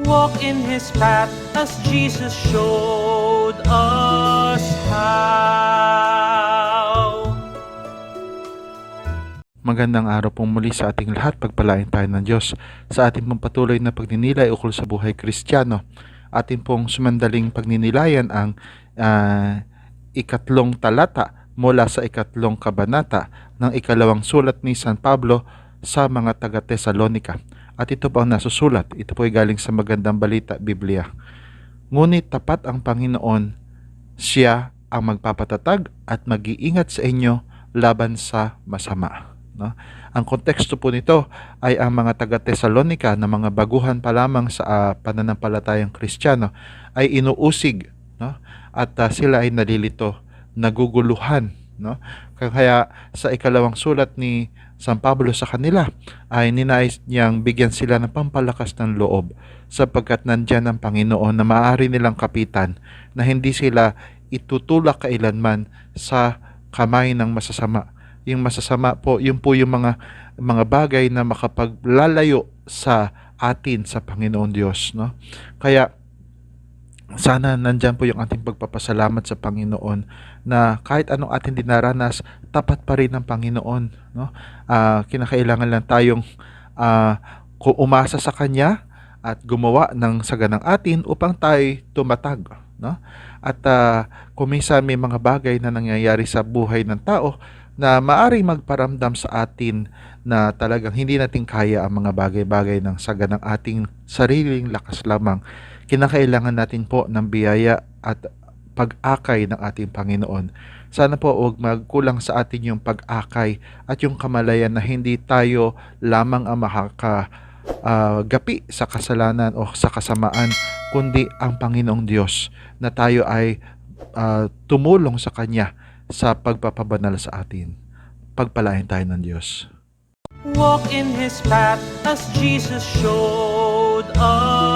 Walk in His path as Jesus showed us how. Magandang araw pong muli sa ating lahat. Pagpalain tayo ng Diyos sa ating pong patuloy na pagninilay ukol sa buhay Kristiyano. Ating pong sumandaling pagninilayan ang ikatlong talata mula sa ikatlong kabanata ng ikalawang sulat ni San Pablo sa mga taga-Tesalonika. At ito po ang nasusulat. Ito po ay galing sa Magandang Balita, Biblia. Ngunit tapat ang Panginoon, Siya ang magpapatatag at mag-iingat sa inyo laban sa masama. No? Ang konteksto po nito ay ang mga taga-Tesalonika na mga baguhan pa lamang sa pananampalatayang Kristiyano ay inuusig, no? At sila ay nalilito, naguguluhan, no? Kaya sa ikalawang sulat ni San Pablo sa kanila ay ninais niyang bigyan sila ng pampalakas ng loob sapagkat nandyan ang Panginoon na maaari nilang kapitan na hindi sila itutulak kailanman sa kamay ng masasama. Yung masasama po, yun po yung mga bagay na makapaglalayo sa atin sa Panginoon Diyos, no? Kaya sana nandyan po yung ating pagpapasalamat sa Panginoon na kahit anong ating dinaranas, tapat pa rin ang Panginoon, no? Kinakailangan lang tayong umasa sa Kanya at gumawa ng saganang atin upang tayo tumatag, no? At kung minsan may mga bagay na nangyayari sa buhay ng tao na maaring magparamdam sa atin na talagang hindi natin kaya ang mga bagay-bagay ng saganang ating sariling lakas lamang, kinakailangan natin po ng biyaya at pag-akay ng ating Panginoon. Sana po huwag magkulang sa atin yung pag-akay at yung kamalayan na hindi tayo lamang ang gapi sa kasalanan o sa kasamaan, kundi ang Panginoong Diyos na tayo ay tumulong sa Kanya sa pagpapabanal sa atin. Pagpalain tayo ng Diyos. Walk in His path as Jesus showed us